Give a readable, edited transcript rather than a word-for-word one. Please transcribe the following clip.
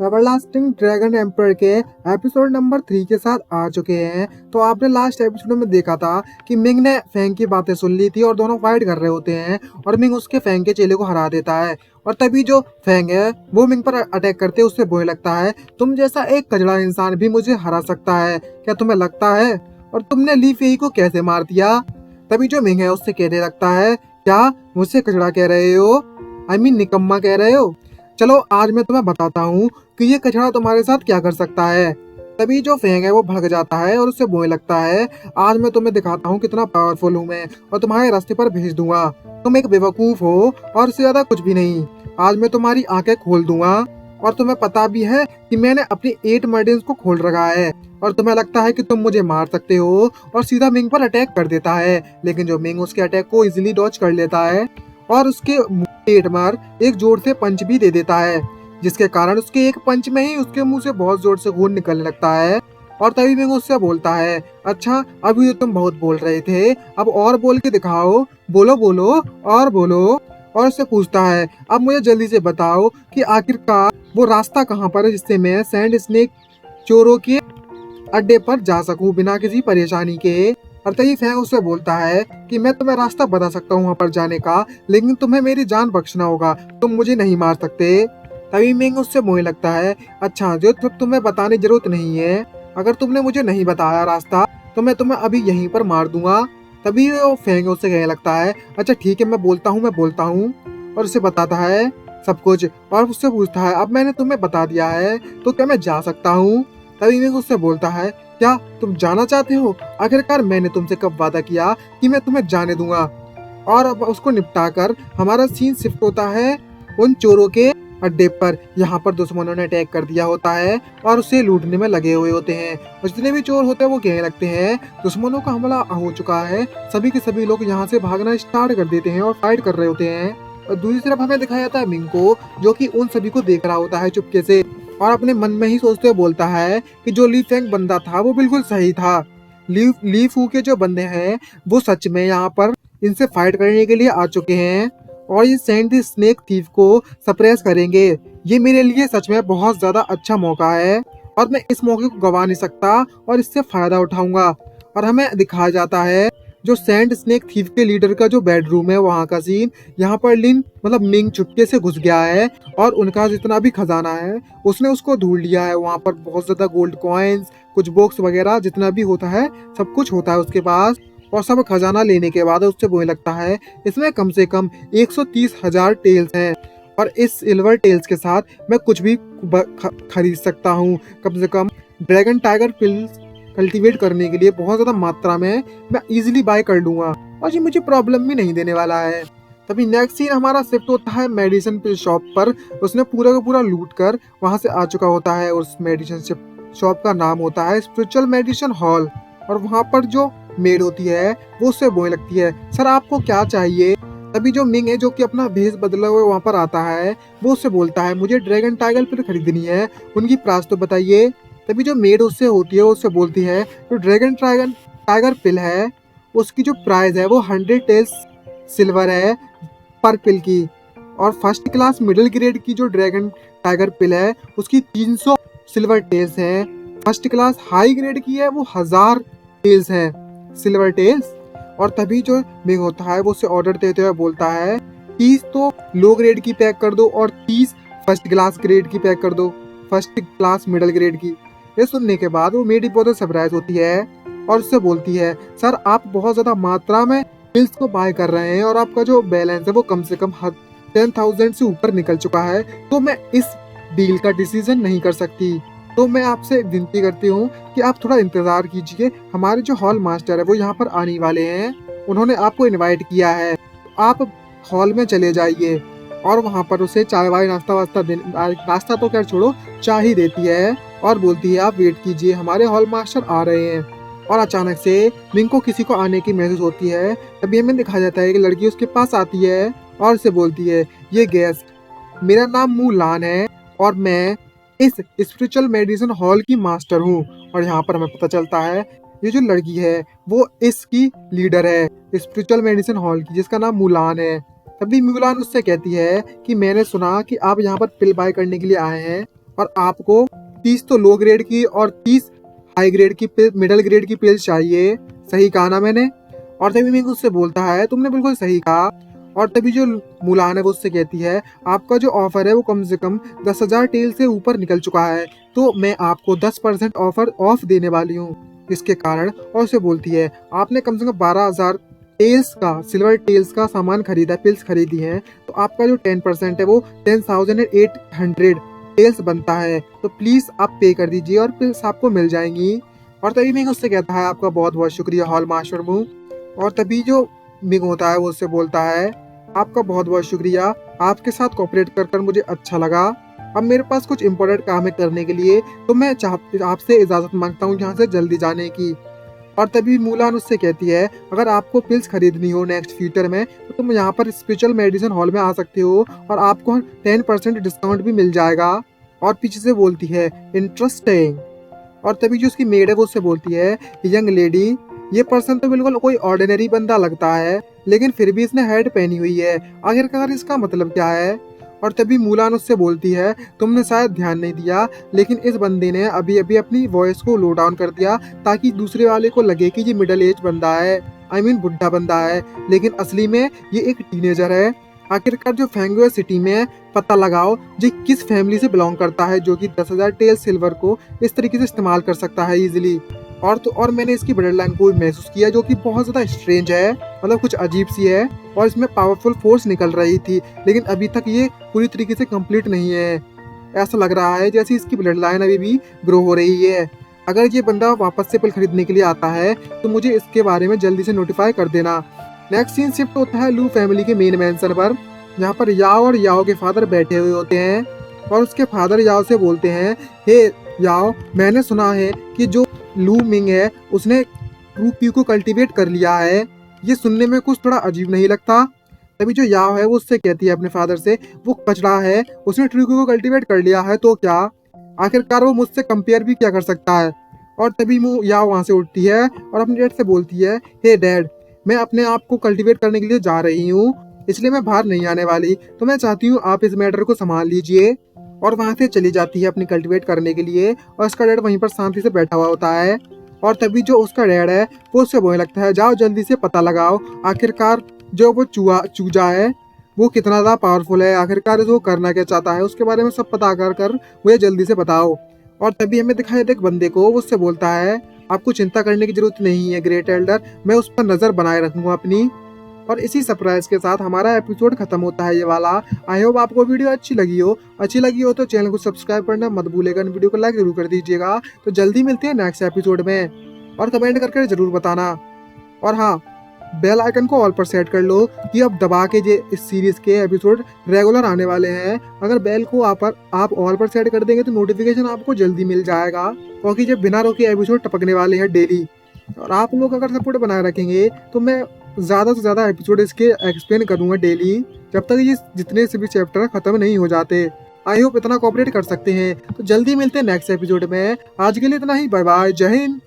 Everlasting dragon emperor के episode number 3 के साथ आ चुके हैं। तो आपने लास्ट एपिसोड में देखा था कि मिंग ने फैंग की बातें सुन ली थी और दोनों फाइट कर रहे होते हैं और मिंग उसके फैंग के चेले को हरा देता है। और तभी जो फैंग है वो मिंग पर अटैक करते उससे बोलने लगता है, तुम जैसा एक कचड़ा इंसान भी मुझे हरा सकता है, क्या तुम्हें लगता है? और तुमने ली फेई को कैसे मार दिया? तभी जो मिंग है उससे कहने लगता है, क्या मुझसे कचड़ा कह रहे हो? आई मीन निकम्मा कह रहे हो? चलो आज मैं तुम्हें बताता हूँ कि ये कचरा तुम्हारे साथ क्या कर सकता है। तभी जो फेंग है वो भड़क जाता है और उससे बोलने लगता है, आज मैं तुम्हें दिखाता हूँ कितना पावरफुल हूँ मैं, और तुम्हारे रास्ते पर भेज दूंगा। तुम एक बेवकूफ हो और इससे ज्यादा कुछ भी नहीं। आज मैं तुम्हारी आंखें खोल दूंगा और तुम्हें पता भी है कि मैंने अपनी 8 मर्डियंस को खोल रखा है और तुम्हें लगता है कि तुम मुझे मार सकते हो और सीधा मिंग पर अटैक कर देता है। लेकिन जो मिंग उसके अटैक को इजिली डॉज कर लेता है और उसके पेट मार एक जोर से पंच भी दे देता है, जिसके कारण उसके एक पंच में ही उसके मुंह से बहुत जोर से खून निकलने लगता है। और तभी मिंग उससे बोलता है, अच्छा अभी तो तुम बहुत बोल रहे थे, अब और बोल के दिखाओ, बोलो बोलो और बोलो। और उससे पूछता है, अब मुझे जल्दी से बताओ कि आखिरकार वो रास्ता कहाँ पर है जिससे मैं सैंड स्नेक चोरों के अड्डे पर जा सकूं बिना किसी परेशानी के। और तभी फैंग उससे बोलता है कि मैं तुम्हें रास्ता बता सकता हूँ वहाँ पर जाने का, लेकिन तुम्हें मेरी जान बख्शना होगा, तुम मुझे नहीं मार सकते। तभी मिंग उससे बोलने लगता है, अच्छा जो तुम्हें बताने की जरूरत नहीं है, अगर तुमने मुझे नहीं बताया रास्ता तो मैं तुम्हें अभी यहीं पर मार दूंगा। तभी वो फैंग उससे कहने लगता है, अच्छा ठीक है मैं बोलता हूँ, और उसे बताता है सब कुछ। और उससे पूछता है, अब मैंने तुम्हें बता दिया है तो क्या मैं जा सकता हूँ? तभी मिंग उससे बोलता है, क्या तुम जाना चाहते हो? आखिरकार मैंने तुमसे कब वादा किया कि मैं तुम्हें जाने दूंगा? और अब उसको निपटा कर हमारा सीन शिफ्ट होता है उन चोरों के अड्डे पर। यहाँ पर दुश्मनों ने अटैक कर दिया होता है और उसे लूटने में लगे हुए होते हैं। और जितने भी चोर होते हैं वो कहने लगते हैं, दुश्मनों का हमला हो चुका है। सभी के सभी लोग यहाँ से भागना स्टार्ट कर देते हैं और फाइट कर रहे होते हैं। और दूसरी तरफ हमें दिखाया जाता है मिंग को, जो कि उन सभी को देख रहा होता है चुपके से और अपने मन में ही सोचते हुए बोलता है कि जो ली फेंग बंदा था वो बिल्कुल सही था। ली फू के जो बंदे हैं वो सच में यहाँ पर इनसे फाइट करने के लिए आ चुके हैं और ये सैंड स्नेक थीफ को सप्रेस करेंगे। ये मेरे लिए सच में बहुत ज्यादा अच्छा मौका है और मैं इस मौके को गवा नहीं सकता और इससे फायदा उठाऊंगा। और हमें दिखाया जाता है जो सैंड स्नेक थीफ के लीडर का जो बेडरूम है वहाँ का सीन। यहाँ पर लिन मतलब मिंग चुपके से घुस गया है और उनका जितना भी खजाना है उसने उसको ढूंढ लिया है। वहाँ पर बहुत ज्यादा गोल्ड कॉइन्स, कुछ बॉक्स वगैरह जितना भी होता है सब कुछ होता है उसके पास। और सब खजाना लेने के बाद उससे बोलने लगता है, इसमें कम से कम 130,000 टेल्स हैं और इस सिल्वर टेल्स के साथ मैं कुछ भी खरीद सकता हूँ। कम से कम ड्रैगन टाइगर पिल्स कल्टीवेट करने के लिए बहुत ज्यादा मात्रा में मैं इजीली बाय कर लूंगा और ये मुझे प्रॉब्लम भी नहीं देने वाला है। तभी नेक्स्ट सीन हमारा शिफ्ट होता है मेडिसिन पिल शॉप पर। उसने पूरा का पूरा लूट कर वहां से आ चुका होता है। उस मेडिसिन शॉप का नाम होता है स्पिरिचुअल मेडिसिन हॉल। और वहां पर जो मेड होती है वो उससे बोलने लगती है, सर आपको क्या चाहिए? तभी जो मिंग है जो कि अपना भेष बदला हुआ वहां पर आता है वो उससे बोलता है, मुझे ड्रैगन टाइगर पिल खरीदनी है, उनकी प्राइस तो बताइए। तभी जो मेड उससे होती है उससे बोलती है, जो ड्रैगन टाइगर पिल है उसकी जो प्राइस है वो 100 टेल्स सिल्वर है पर पिल की। और फर्स्ट क्लास मिडिल ग्रेड की जो ड्रैगन टाइगर पिल है उसकी 300 सिल्वर टेल्स है। फर्स्ट क्लास हाई ग्रेड की है वो 1000 टेल्स है सिल्वर टेल्स। और तभी जो मिंग होता है वो उसे ऑर्डर देते हुए बोलता है, 30 तो लो ग्रेड की पैक कर दो और 30 फर्स्ट क्लास ग्रेड की पैक कर दो, फर्स्ट क्लास मिडिल ग्रेड की। ये सुनने के बाद वो मेरी बहुत सरप्राइज होती है और उससे बोलती है, सर आप बहुत ज्यादा मात्रा में पिल्स को बाय कर रहे हैं और आपका जो बैलेंस है वो कम से कम 10,000 से ऊपर निकल चुका है, तो मैं इस डील का डिसीजन नहीं कर सकती। तो मैं आपसे विनती करती हूँ कि आप थोड़ा इंतजार कीजिए, हमारे जो हॉल मास्टर है वो यहाँ पर आने वाले हैं, उन्होंने आपको इनवाइट किया है, आप हॉल में चले जाइए। और वहाँ पर उसे चाय वाय नाश्ता तो क्या छोड़ो, चाय ही देती है और बोलती है, आप वेट कीजिए हमारे हॉल मास्टर आ रहे हैं। और अचानक से मिंग को किसी को आने की महसूस होती है। तभी हमें दिखाया जाता है कि लड़की उसके पास आती है और उसे बोलती है, ये गेस्ट मेरा नाम मुलान है और मैं इस स्पिरिचुअल मेडिसिन हॉल की मास्टर हूँ। और यहाँ पर हमें पता चलता है ये जो लड़की है वो इसकी लीडर है स्पिरिचुअल मेडिसिन हॉल की, जिसका नाम मुलान है। तभी मुलान उससे कहती है कि मैंने सुना कि आप यहाँ पर पिल बाय करने के लिए आए हैं और आपको 30 तो लो ग्रेड की और 30 हाई ग्रेड की मिडल ग्रेड की पिल्स चाहिए। सही कहा ना मैंने? और तभी मिंग उससे बोलता है तुमने बिल्कुल सही कहा। और तभी जो मुलान है वो उससे कहती है आपका जो ऑफर है वो कम से कम 10,000 टेल से ऊपर निकल चुका है, तो मैं आपको 10% ऑफर ऑफ देने वाली हूँ इसके कारण। और उसे बोलती है आपने कम से कम 12,000 टेल्स का सिल्वर टेल्स का सामान खरीदा, पिल्स खरीदी है, तो आपका जो 10% है वो 10,800 टेल्स बनता है, तो प्लीज आप पे कर दीजिए और पिल्स आपको मिल जाएंगी। और तभी मिंग उससे कहता है आपका बहुत बहुत शुक्रिया हॉल मास्टर मू। और तभी जो मिंग होता है वो उससे बोलता है आपका बहुत बहुत शुक्रिया, आपके साथ कोऑपरेट कर कर मुझे अच्छा लगा। अब मेरे पास कुछ इम्पोर्टेंट काम है करने के लिए, तो मैं आपसे इजाजत मांगता हूँ यहाँ से जल्दी जाने की। और तभी मूलान उससे कहती है अगर आपको पिल्स खरीदनी हो नेक्स्ट फ्यूचर में तो तुम यहाँ पर स्पेशल मेडिसिन हॉल में आ सकते हो और आपको 10% डिस्काउंट भी मिल जाएगा। और पीछे से बोलती है इंटरेस्टिंग। और तभी जो उसकी मेड है वो उससे बोलती है यंग लेडी, ये पर्सन तो बिल्कुल कोई ऑर्डिनरी बंदा लगता है, लेकिन फिर भी इसने हेड पहनी हुई है, आखिरकार इसका मतलब क्या है? और तभी मूलान उससे बोलती है तुमने शायद ध्यान नहीं दिया, लेकिन इस बंदे ने अभी अभी अपनी वॉइस को लो डाउन कर दिया ताकि दूसरे वाले को लगे कि ये मिडिल एज बंदा है, आई मीन बुढ़ा बंदा है, लेकिन असली में ये एक टीनेजर है। आखिरकार जो फेंगुए सिटी में पता लगाओ ये किस फैमिली से बिलोंग करता है जो कि 10,000 टेल सिल्वर को इस तरीके से इस्तेमाल कर सकता है इजीली। और मैंने इसकी ब्लड लाइन को महसूस किया जो कि बहुत ज्यादा स्ट्रेंज है, मतलब कुछ अजीब सी है, और इसमें पावरफुल फोर्स निकल रही थी, लेकिन अभी तक ये पूरी तरीके से कंप्लीट नहीं है। ऐसा लग रहा है जैसे इसकी ब्लड लाइन अभी भी ग्रो हो रही है। अगर ये बंदा वापस से पिल खरीदने के लिए आता है तो मुझे इसके बारे में जल्दी से नोटिफाई कर देना। नेक्स्ट सीन शिफ्ट होता है लू फैमिली के मेन मैंशन पर, जहाँ पर याओ और याओ के फादर बैठे हुए होते हैं। और उसके फादर याओ से बोलते हैं हे याओ, मैंने सुना है कि जो लू मिंग है उसने ट्रू पी को कल्टीवेट कर लिया है, ये सुनने में कुछ थोड़ा अजीब नहीं लगता? तभी जो याओ है वो उससे कहती है अपने फादर से वो कचड़ा है, उसने ट्रू पी को कल्टीवेट कर लिया है तो क्या, आखिरकार वो मुझसे कंपेयर भी क्या कर सकता है? और तभी याओ वहां से उठती है और अपने डैड से बोलती है हे डैड, मैं अपने आप को कल्टीवेट करने के लिए जा रही हूँ, इसलिए मैं बाहर नहीं आने वाली, तो मैं चाहती हूँ आप इस मैटर को संभाल लीजिए। और वहां से चली जाती है अपनी कल्टीवेट करने के लिए, और उसका डैड वहीं पर शांति से बैठा हुआ होता है। और तभी जो उसका डैड है वो उससे बोलने लगता है जाओ जल्दी से पता लगाओ आखिरकार जो वो चूजा है वो कितना ज्यादा पावरफुल है, आखिरकार वो करना क्या चाहता है, उसके बारे में सब पता कर मुझे जल्दी से बताओ। और तभी हमें दिखाई देता एक बंदे को, वो उससे बोलता है आपको चिंता करने की जरूरत नहीं है ग्रेट एल्डर, मैं उस पर नजर बनाए रखूंगा अपनी। और इसी सरप्राइज के साथ हमारा एपिसोड खत्म होता है ये वाला। आई होप आपको वीडियो अच्छी लगी हो तो चैनल को सब्सक्राइब करना मत भूलेगा, वीडियो को लाइक जरूर कर दीजिएगा। तो जल्दी मिलते हैं नेक्स्ट एपिसोड में, और कमेंट करके जरूर बताना। और हाँ, बेल आइकन को ऑल पर सेट कर लो कि अब दबा के जे इस सीरीज के एपिसोड रेगुलर आने वाले हैं। अगर बेल को आप ऑल पर सेट कर देंगे तो नोटिफिकेशन आपको जल्दी मिल जाएगा, क्योंकि जब बिना रोके एपिसोड टपकने वाले हैं डेली। और आप लोग अगर सपोर्ट बनाए रखेंगे तो मैं ज़्यादा से ज़्यादा एपिसोड इसके एक्सप्लेन करूँगा डेली, जब तक ये जितने से भी चैप्टर खत्म नहीं हो जाते। आई होप इतना कोऑपरेट कर सकते हैं। तो जल्दी मिलते हैं नेक्स्ट एपिसोड में, आज के लिए इतना ही, बाय बाय, जय हिंद।